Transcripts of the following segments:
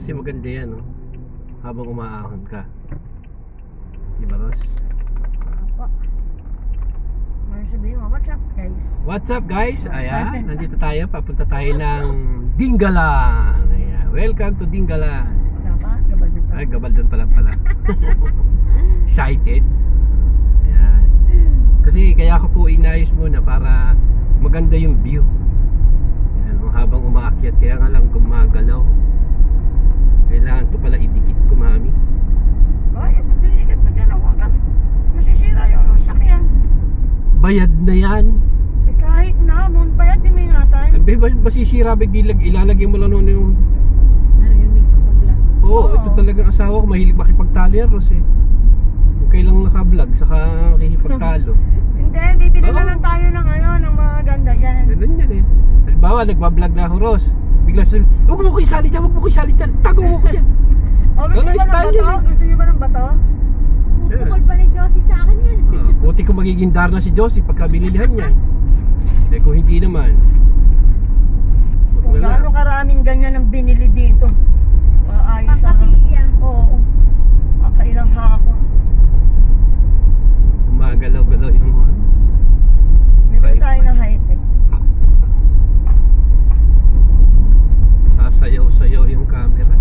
Kasi maganda yan, no? Habang umaahon ka. Diba, Ros? Opo. Ano sabihin mo? What's up, guys? What's up, guys? Ayan, nandito tayo. Papunta tayo ng Dingalan. Ayan. Welcome to Dingalan. Wala pa? Gabal din pa. Ay, gabal doon pala. Excited. Ayan. Kasi kaya ako po inayos muna para maganda yung view. Ayan, habang umaakyat. Kaya nga lang gumagalaw. Kailangan to pala idikit ko, mami. Ay, pagdidikit mo dyan. Huwag ka. Masisira yung sakyan. Bayad na yan. Eh, kahit na, bayad din may natay. Ay, masisira ba ilalagay mo lang noon yung... Ano yung link ko sa vlog? Oo, ito talagang asawa ko. Mahilig makipagtalo yan, Ros eh. Kung kailang naka-vlog, saka makikipagtalo. Hindi, bibili na lang tayo ng ano, ng mga ganda dyan. Ganun yan eh. Halimbawa, nagbablog na ako, Ros. Bigla sabi, huwag mo ko isali dyan, huwag mo ko isali dyan. Tago mo ko dyan. O, gusto niyo ba ng bato? Gusto niyo ba ng bato? Pupukol pa ni Josie sa akin yan. Buti ko magiging Darna si Josie pagka binilihan niya. Eh kung hindi naman. Kung gaano karaming ganyan ang binili dito. Ayos sa... Pangkakilya. Oo. Kakailang hako. Gumagalaw-galaw yung... Bili tayo ng high-tech. Sasayaw-sayaw yung camera.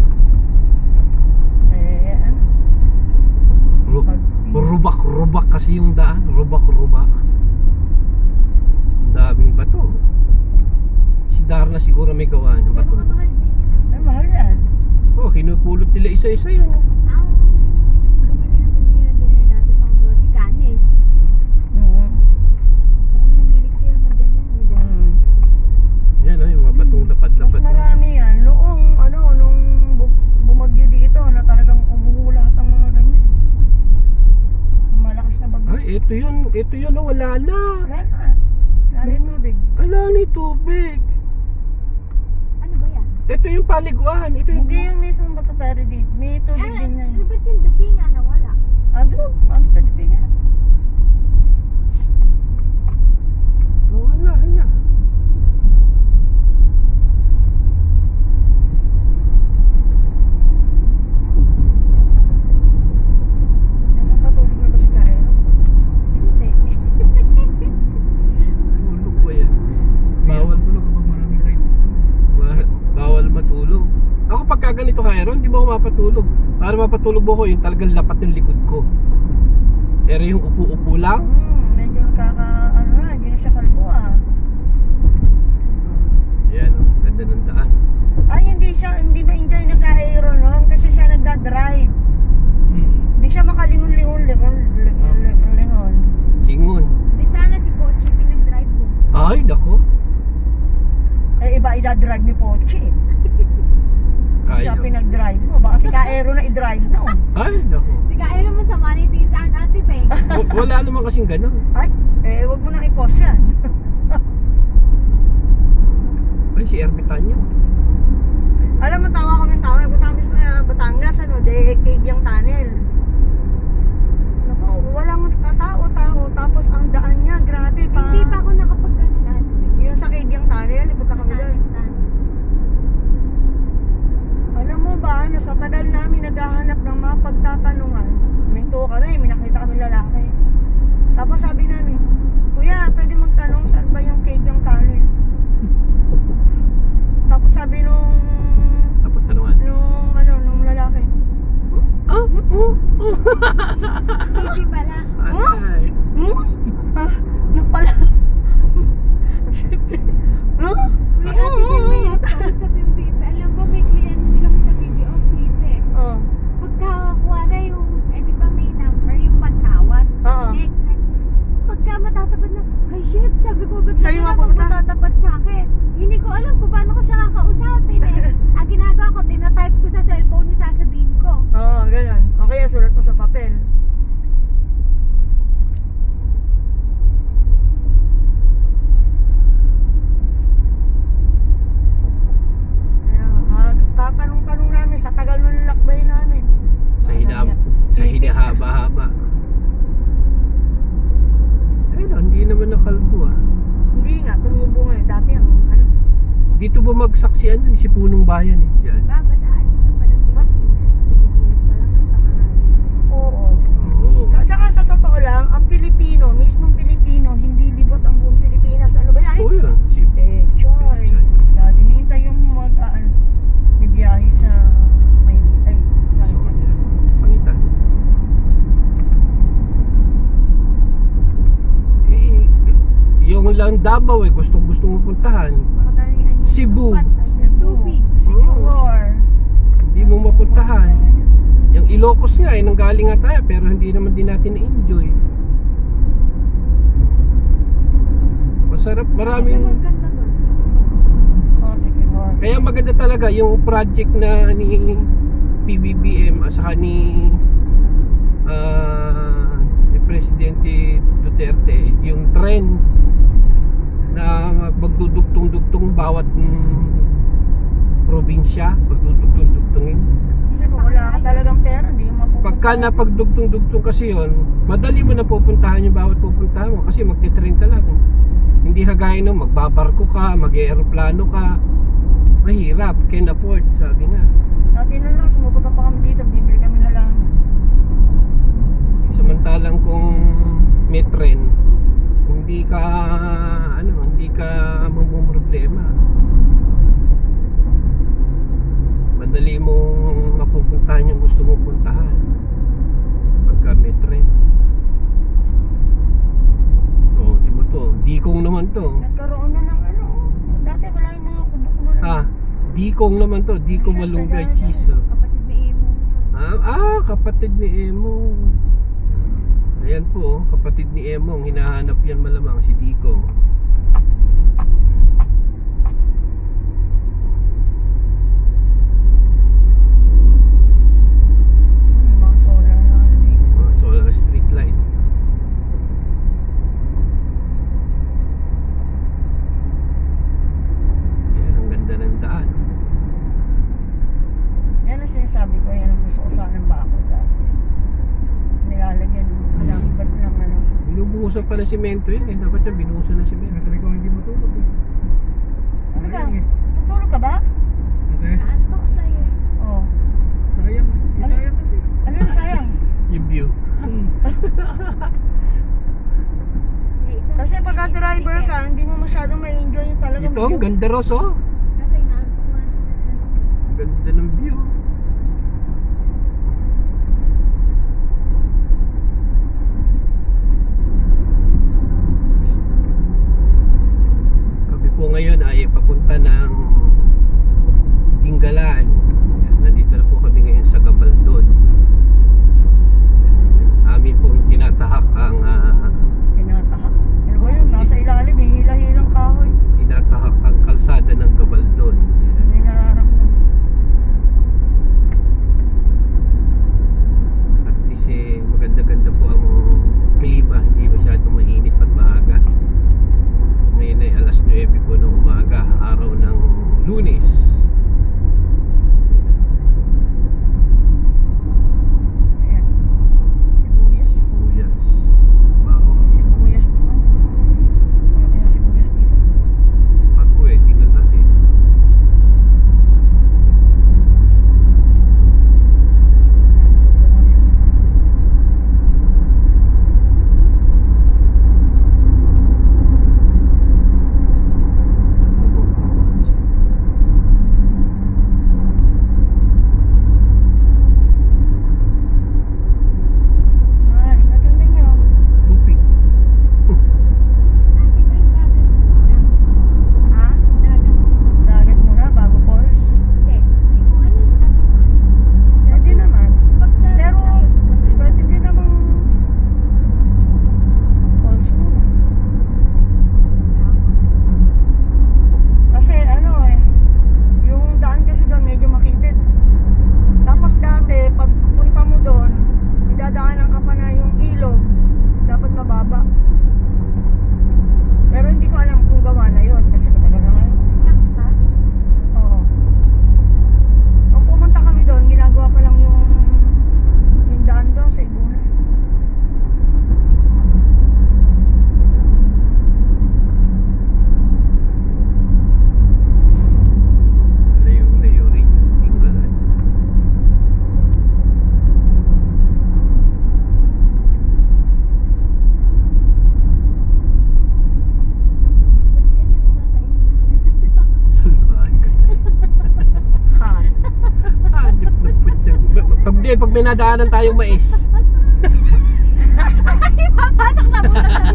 Eh, ano? Rubak-rubak kasi yung daan. Rubak-rubak. Daming bato. Si Darna siguro may gawa ng bato. Pero mamahal din yan. Ay, mahal yan. Oh, hinupulot nila isa-isa yan. Ang bumili na ganyan dati sa si Canes. Kaya mahilig sila mag-ganyan. Yan oh, yung mga batong Mas lapad-lapad. marami yan. Noong, ano, nung bumagyo dito na talagang umuho lahat ng mga ganyan. Malakas na bagyo. Ay, ito yun, oh, wala na. Wala na. Lalo yung tubig. Wala na yung tubig. Ano ba yan? Ito yung paliguan. Ito yung... Hindi yung mismong bato pero dito. May tubig din yan. Ano ba't yung dupi nga nawala? Ano pwede pa yan? Oh, wala. Nakakatulog na ba si Kaya? Hindi. Tulog ba yan? Bawal tulog kapag maraming ride. Bawal matulog. Ako pagka ganito kaya hindi mo ako mapatulog. Para mapatulog mo ko yung talagang lapat ng likod ko. Pero yung upo-upo lang. Medyo hindi na siya kalbo ah. Ayan, oh, ganda ng daan. Ay, hindi ma-enjoy na ka-aero noon kasi siya nagda-drive. Hindi siya makalingon-lingon. Lingon. Di sana si Pochi pinag-drive mo. Ay, dako. Eh, iba idadrive ni Pochi. Siya Kaya. pinag-drive mo. Baka si ka-aero na i-drive na. Ay, dako. Sige, ayaw naman sa money tingin saan ate Peng. Wala naman kasing gano'n. Ay, wag mo nang i-post yan. Ay, si Ermitanyo. Alam mo, tawa kami sa Batangas, cave yung tunnel. Naku, walang tao. Tapos ang daan niya, grabe pa. Hindi pa ako nakapag-gano'n ate Peng. Yung sa cave yung tunnel, ipunta kami doon. Alam mo ba, sa tagal namin naghahanap ng mga pagtatanungan, minto kami, may nakita kami lalaki. Tapos sabi namin, Kuya, pwede magtanong saan ba yung cave yung tunnel? Tapos sabi nung lalaki, Hindi pala. Ay. Nagpala. May ate Peng may nagkausap yung Pipe. Alam mo, may kliyente kami sa video, Pipe. Pagkakuwara yung, di ba may number, yung patawag. Next. Pagka matatapat na, ay shit, sabi ko, ba't Sa'yo na nga pumunta? matatapat sa akin? Hindi ko alam kung paano ko siya kakausapin eh. Ang ginagawa ko, tinatype ko sa cellphone yung sasabihin ko. Ganyan. Okay, sulat mo sa papel. Tatanong-tanong namin sa tagal ng lakbay namin. Sa hinahaba-haba. Ay lang, hindi naman nakalbo ah. Hindi nga, tumubo nga. Dati ang ano. Dito bumagsak si si Punong Bayan eh. Diyan. Ba't aalis ka pala Pilipino, mismong Pilipino, hindi libot ang buong Pilipinas. Ano ba yan? Oo yan. Si Choy. Dati nintay yung bibiyahe sa Maynila. Ay, Sangitan. Yung lang Davao gustong mo puntahan. Cebu. Secure. Hindi mo mapuntahan. Yung Ilocos nga nanggaling nga tayo pero hindi naman din natin na-enjoy. Masarap, maraming. Secure. Kaya maganda talaga yung project na ni PBBM at saka ni Presidente Duterte, yung tren na magdudugtong-dugtong bawat probinsya, magdudugtong-dugtongin. Kasi kung wala ka talagang pera, hindi mo mapupunta. Pagka napagdugtong-dugtong kasi yon, madali mo na pupuntahan yung bawat pupuntahan mo kasi magte-train ka lang. Hindi kagaya nung magbabarko ka, mag-aeroplano ka. Mahirap, can afford, sabi nga. Dati na lang, sumupunta pa kami dito, bibili kami halaman. Samantalang kung may train, hindi ka mamumroblema. Madali mong mapupuntahan yung gusto mong puntahan pagka may train. So, di mo to, Dikong naman to. Nagkaroon na ng dati wala yung mga kubo-kubo na. Dikong naman to, Dikong Malunggay Cheese. Kapatid ni Emo. Kapatid ni Emo. Ayan po, kapatid ni Emong, hinahanap yan malamang si Dikong. May mga solar na dito. Mga solar street light. Ayan, ang ganda ng daan. Yan ang sinasabi ko, yan ang gusto ko sanang bakod dati. Nilalagyan ng malambot ng Binubuhusan pa ng simento yan eh. Dapat yan binuhusan ng simento. Natry ko hindi matulog eh. Ano ba? Tutulog ka ba? Naantok sa'yo. Oo. Sayang. Sayang kasi. Ano yung sayang? Yung view. Kasi pagka driver ka, hindi mo masyadong ma-enjoy yung talagang Ito, ang ganda Ros oh. Kasi naantok nga siya. Ganda ng view. Kami po ngayon ay papunta ng Tinggalan. Ayan, nandito na po kami ngayon sa Gabaldon. Amin pong tinatahak ang Tinatahak. Ano ba yun? Nasa ilalim, hihila-hilang kahoy. tinatahak ang kalsada ng Gabaldon. Ayan. Ano yung nararamdaman? At least maganda-ganda po ang klima, hindi masyadong mainit at maaga. Ngayon ay alas 9 po ng umaga, araw ng Lunes. Ayan. Sibuyas. Sibuyas. Wow. Sibuyas naman. Marami na sibuyas dito. Pag po tingnan natin. Ano po? Hindi, pag may nadaanan tayong mais. Ay, papasok sa butas ng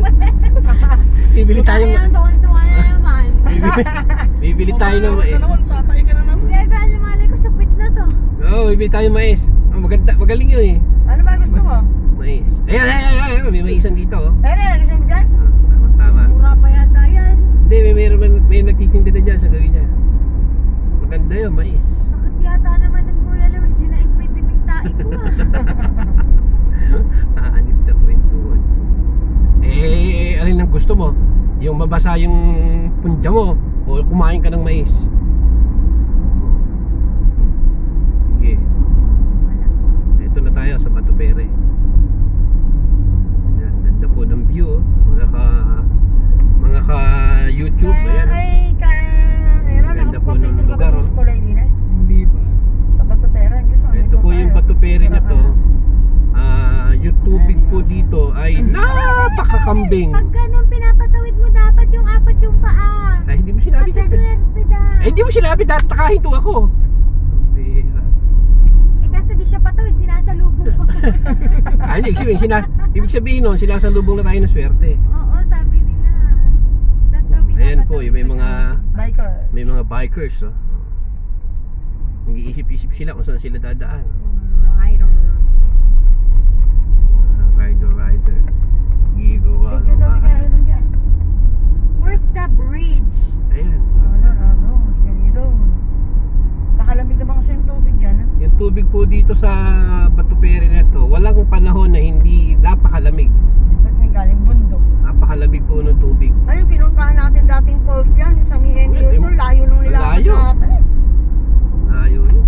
butas. Bibili tayo. Ayun, tuwan-tuwa na naman. Bibili tayo ng mais. Ano naman, tatay ka na naman. Bebe, ano malay ko sa pit na to? Oo, bibili tayo ng mais. Oh, maganda, magaling yun eh. Ano ba gusto mo? Mais. Ayan, may maisan dito oh. Ayun, gusto mo dyan? Tama. Mura pa yata yan. Hindi, may nagtitinda na dyan sa gawin niya. Maganda yun, mais. Sakit yata naman ng Kuya Luis. Dinaig may timing tae ko Anip na kwentuhan. Alin ang gusto mo? Yung mabasa yung punja mo o kumain ka ng mais? Sige. Ito na tayo sa Bato Pere. Ayan, ganda po ng view oh. Mga ka YouTube. Ayan. Ganda po ng lugar oh. Hindi pa. Sa Bato Pere. Ito po yung Bato Pere na to. Yung tubig po dito ay napakakambing. Pag ganun, pinapatawid mo dapat yung apat yung paa. Ay, hindi mo sinabi Kasi dapat. swerte daw. Ay, hindi mo sinabi dapat nakahinto ako. Bira. Eh kasi di siya patawid, sinasalubong ko. Ay, ibig sabihin nun, sinasalubong na tayo ng swerte. Oo, sabi nila. Ayan po, may mga Biker. bikers. Oh. Nag-iisip-isip sila kung saan sila dadaan. Rider. Rider. Gigawa. Picture daw si Kairon dyan. Where's the bridge? Ayan. Sige daw. Nakalamig na ba kasi yung tubig dyan? Yung tubig po dito sa Bato Pere na to, walang panahon na hindi napakalamig. Ba't nga galing bundok? Napakalamig po ng tubig. Ayun, pinuntahan natin dating falls dyan. Yung sa MNU ito, layo nung nilakad Layo. natin. Ayaw yun.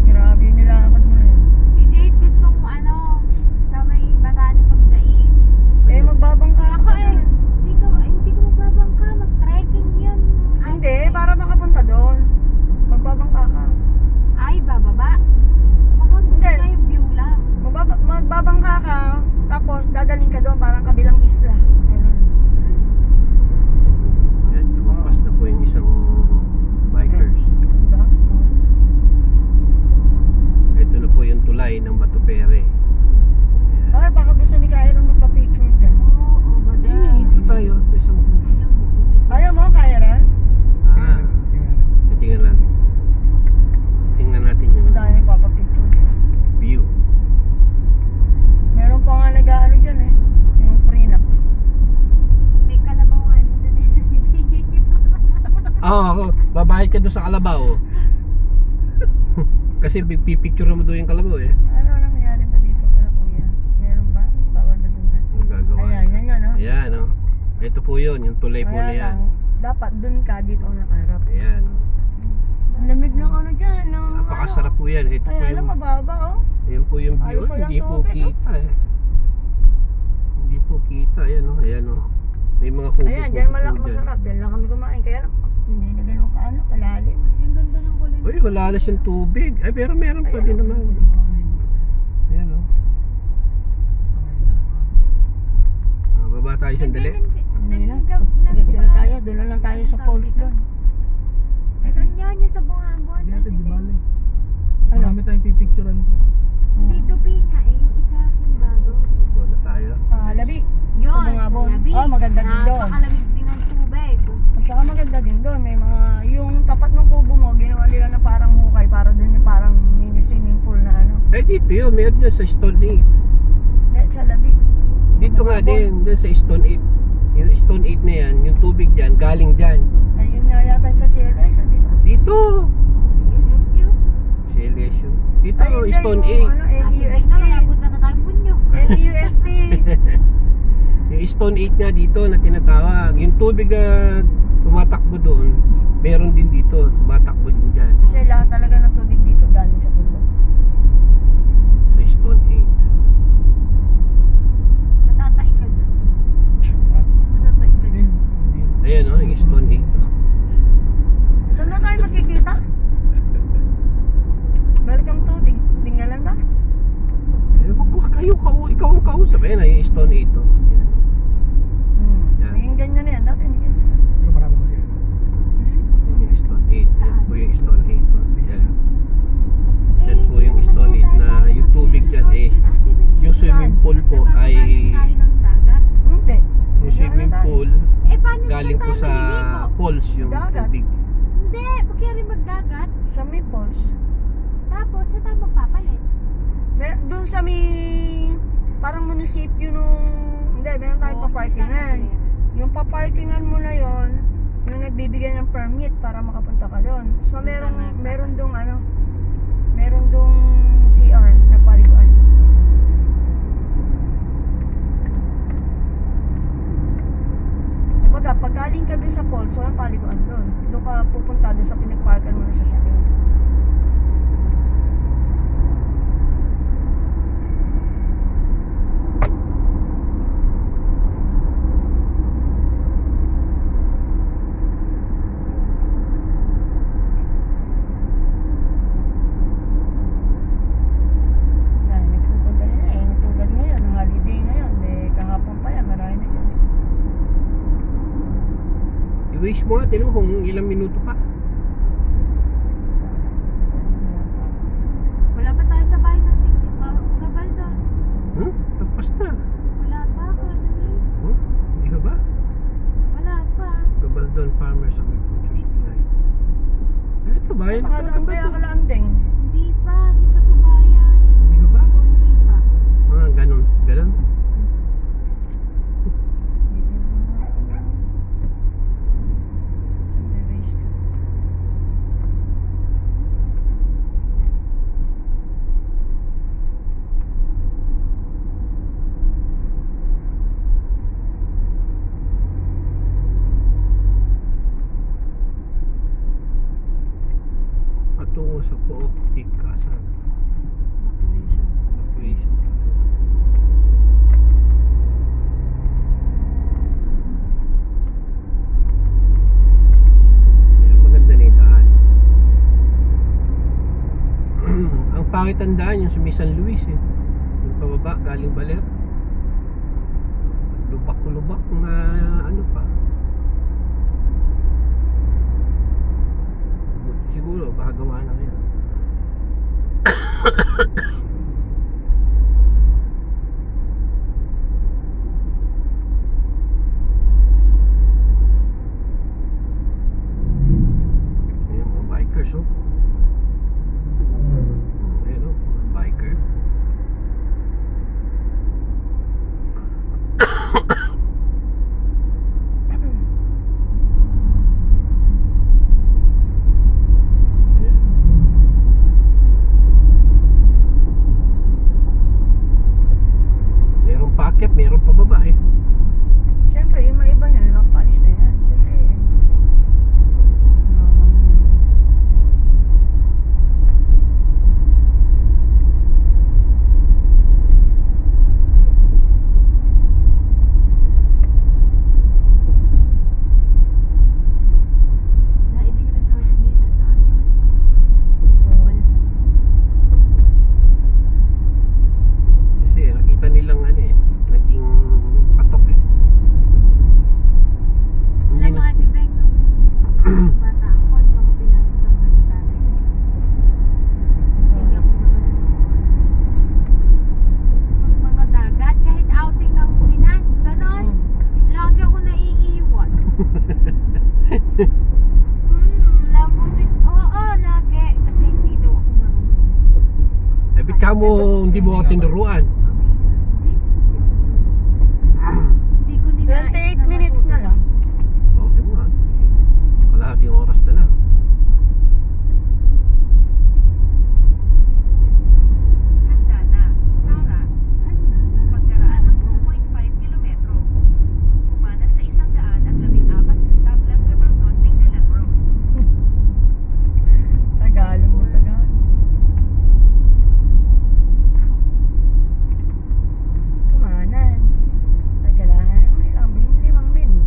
Grabe yung nilakad mo na yun. Si Jade gustong sa may Batanes of the East. Eh, magbabangka Ako ka eh, dyan. hindi ko magbabangka, mag-trekking yun. Hindi, para makapunta doon. Magbabangka ka. Ay, bababa. Baka gusto Hindi. na yung view lang. Magbabangka ka, tapos dadaling ka doon parang kabilang isla. Ganun. Yan, lumampas na po yung isang bikers. Diba? Ito na po yung tulay ng Bato Pere. Ayan. Ay, baka gusto ni Kairon magpa-picture dyan. Oo, bada. Dito tayo sa isang... Ayaw mo, Kairon? Tingnan natin. Tingnan natin yung Dahil nagpapapicture dyan. view. Meron pa nga nag-ano dyan eh. Yung prenup. May kalabawan doon eh. Ako, babayad ka doon sa Kalabaw. Kasi pipicture mo doon yung Kalabaw eh. Ano nangyari pa dito kaya kuya? Meron ba? Bawal ba doon? Ang gagawa. Ayan, yan no? Ayan, oh. Ito po yun, yung tulay po na Kaya yan. lang, dapat doon ka dito ang nakaharap. Ayan. Ang lamig ng ano dyan, ng Napakasarap po yan. Ito po Ay, alam, yung... mababa oh. Ayan po yung view. Ayos walang Hindi po tubig, kita eh. Hindi po kita. Ayan oh. Ayan oh. May mga kubo. Ayan, dyan masarap. Dyan lang kami kumain. Kaya lang, hindi na ganun kaano, kalalim. Ang ganda ng kulay. Uy, wala na siyang tubig. Ay, pero meron pa din naman. Ayan oh. Baba tayo sandali. Hindi na. Diretso na tayo. Doon na lang tayo sa falls doon. Saan yun? Yung sa Bungabon? Hindi natin, di bale. Ano? Marami tayong pipicturean. Dito Pina eh. Yung isa yung bago. Baba na tayo. Labi. Yun, Sa Bungabon. Labi. Oh, maganda din doon. Napakalamig din ng tubig. At saka maganda din doon. May mga, yung tapat ng kubo mo, ginawa nila na parang hukay. Para doon yung parang mini swimming pool na ano. Eh, dito yun. Meron dyan sa Stone 8. Sa Labi. Dito nga din. Dyan sa Stone 8. Yung Stone 8 na yan, yung tubig dyan, galing dyan. Ayun nga yata sa CLS, di ba? Dito! LSU. Si LSU. Dito, Ay, hindi, Stone yung 8. Ano, Ay, NUST. na, napunta na tayo punyo. NUST. Yung Stone 8 nga dito na tinatawag. Yung tubig na tumatakbo doon, meron din dito. Tumatakbo din dyan. Kasi lahat talaga ng tubig dito galing sa bundok. Sa Stone 8. Matatay ka dun. Matatay ka dun. Ayan o, yung Stone 8. Saan na tayo makikita? Welcome to Dingalan ba? Eh, wag ko ikaw ang kausap. Ayan na, yung Stone 8. Ayan. Yan. Naging ganyan na yan. Dati hindi ganyan. Pero marami kasi. Hmm? Ayan yung falls yung Dagat. tubig. Hindi, pag kaya rin magdagat. Sa may falls. Tapos, sa tayo magpapalit. Doon sa may parang munisipyo nung hindi, meron tayong paparkingan. Yung paparkingan mo na yon, yung nagbibigay ng permit para makapunta ka doon. So meron dong meron dong CR na paliguan. Kumbaga, pag galing ka doon sa falls, walang paliguan doon. Doon ka pupunta doon sa pinagparkan mo na sasakyan. I-waste mo nga, tinan mo kung ilang minuto pa. Wala pa tayo sa bahay ng Gabal doon. Tagpas na. Wala pa ako, Luis. Hindi ka ba? Wala pa. Gabaldon Farmers Agriculture Supply. Ito ba? Yan Baka doon kaya kalaandeng. Hindi pa to bayan. Hindi ka ba? Hindi pa. Ganon. Ganon. Patungo sa Pook Tikasan. Evacuation. Ayan, maganda na yung daan. Ang pangit ang daan yung sa may San Luis eh. Yung pababa galing Baler. Lubak-lubak na ano pa. Siguro baka gawa na yan. Ayan, mga bikers oh. Ayan oh, mga biker. Paakyat, meron pababa eh. Siyempre, yung mga iba niyan, mapalis na yan. Kasi, Naiding resort dito sa Kasi nakita nilang ano eh, naging patok eh. Alam mga tibeng nung bata ako, hindi ako pinasok sa mga tatay. Kasi hindi ako marunong. Pag mga dagat, kahit outing ng finance, ganon, lagi ako naiiwan. Oo, lagi. Kasi hindi daw ako marunong. Eh, bit ka mo, hindi mo ako tinuruan. Hindi ko ninais 28 minutes na lang. Okay mo nga. Kalahating oras na lang. Handa na. Tara. Pagkaraan ng 2.5 kilometro. Kumanan sa 114 tablang Gabaldon, Tinggalan Road. Tagalog mo, Tagalog. Kumanan. Pagkalahan, may 5 minutes.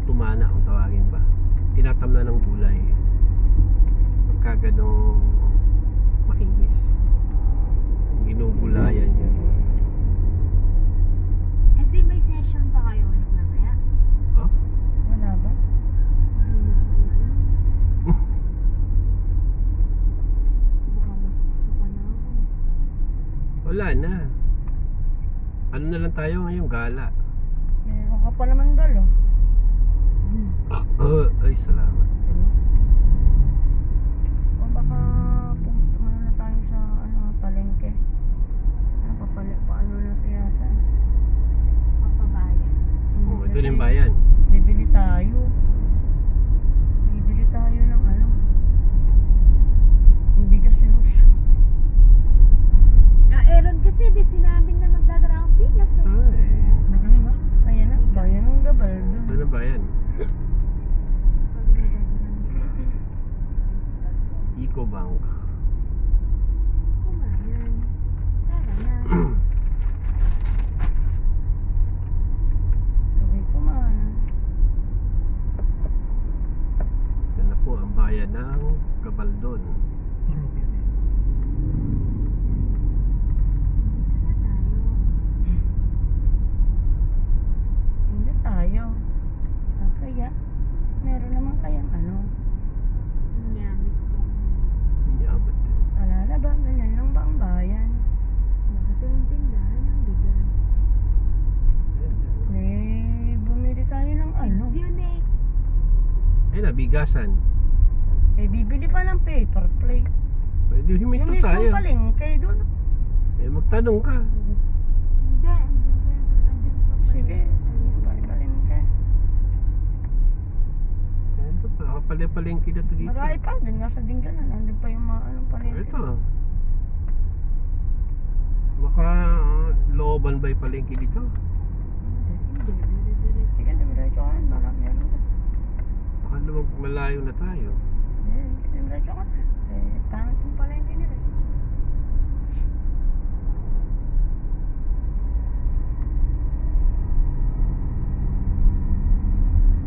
tumana kung tawagin ba. Tinatamna ng gulay. Pagka ganong makinis. Ginugulayan yan. Eh di may session pa kayo ulit mamaya? Oh? Wala ba? Baka masuka na ako. Wala na. Ano na lang tayo ngayong gala? Meron ka pa naman dalo. Ay, salamat. O baka pumunta na tayo sa palengke. Paano na ito yata. Papabayan. Oh, ito na yung bayan. Bibili tayo. Bibili tayo ng yung bigas ni Rus. Aaron kasi di sinabi na magdadala ang pilas eh. Ay, Nakano ba? Ayan na, bayan ng gabal doon. ito na bayan. Ecobank. Kumayan. Tara na. Sabi ko man. Ito na po ang bayan ng Gabaldon. Parokya din. Dito na tayo. Hindi tayo. Saan kaya? Meron naman kayang Nyamit din. Yabat. alala ba? Ganyan lang ba ang bayan? Baka ito yung tindahan ng bigas. Bumili tayo ng Kids yun eh. Ay na, bigasan. bibili pa ng paper plate. Pwede Yung huminto mismong tayo. palengke doon. Magtanong ka. Hindi, andun pa pala. Sige, palengke. Ito pa, kapalipalengke na ito dito. Marami pa, doon nga sa Dingalan. Nandun pa yung mga palengke. Ito. Baka looban ba yung palengke dito? Hindi, dire-diretso. Sige, diretso ka na. Meron na. Baka malayo na tayo. Diretso ka na. Pangit yung palengke nila.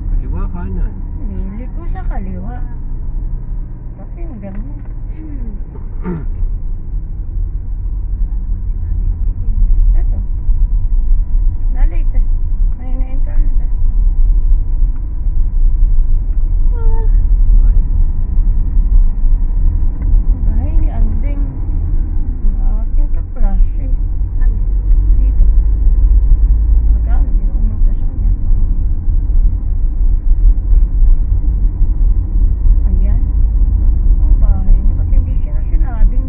Kaliwa kanan. Liliko sa kaliwa. Pakinggan mo. Ito. Nalate eh. Ngayon na internet eh. Bahay ni Anding. Ang aking kaklase. Dito. Magkano? Hindi ako magka sa kanya. Ayan. Ang bahay niya. Ba't hindi siya sinabing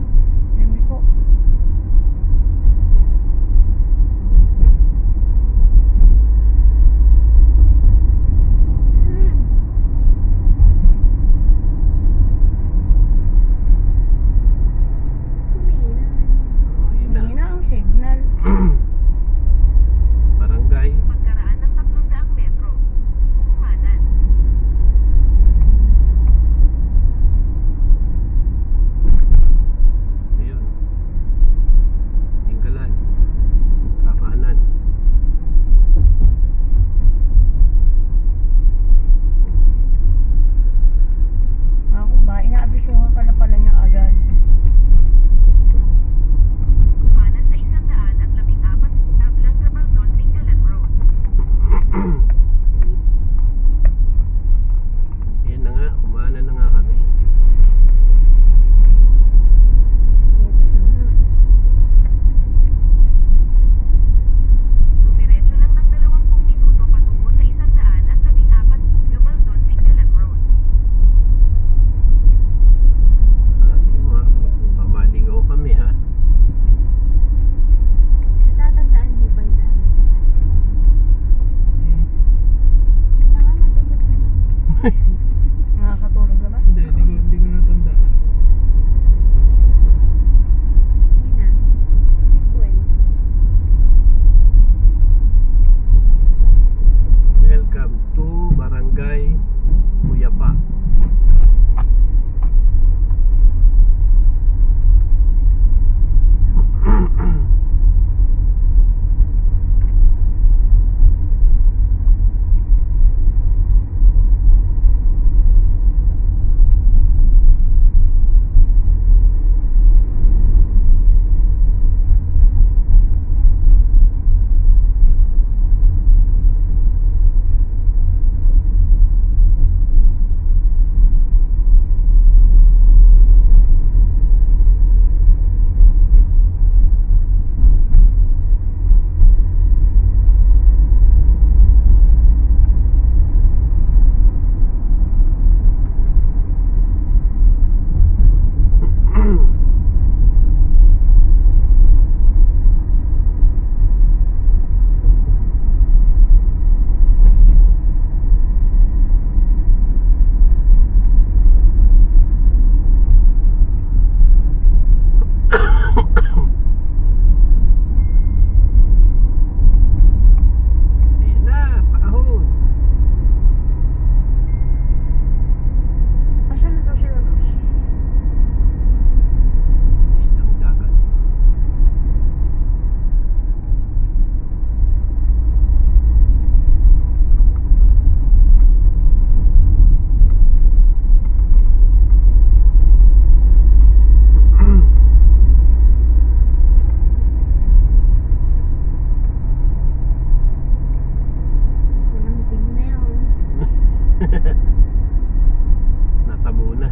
Natabo na.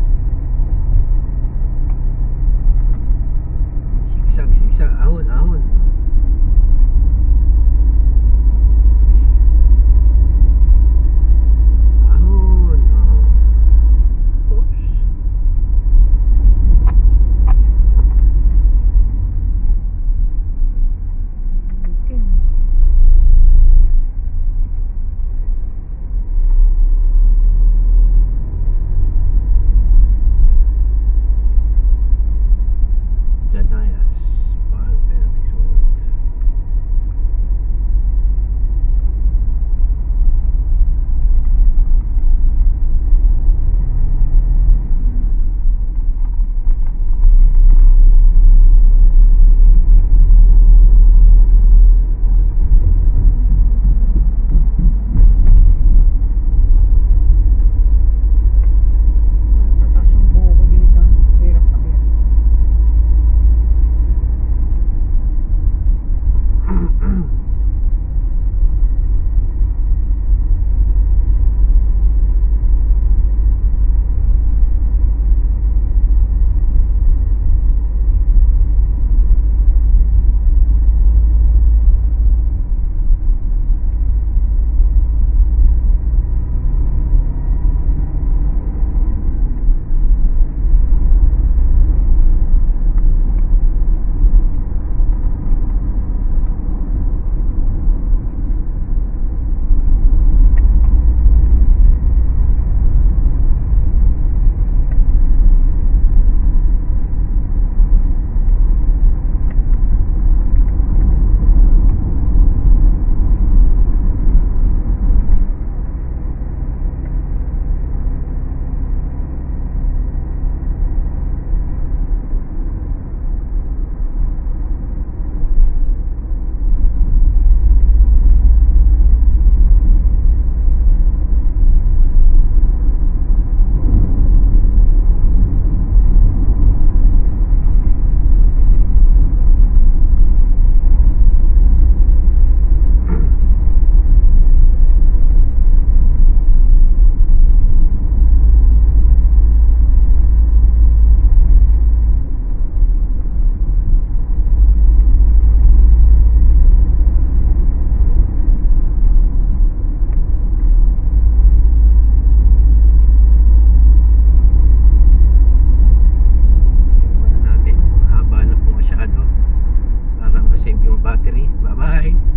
Sigsag, sigsag, ahon, ahon. Ahon, oh. Oops. Bitin. Janayas Palmer Resort. Tatas ang buho ko dito. Hirap na hirap. Muna natin, mahaba na po masyado para ma-save yung battery. Bye bye.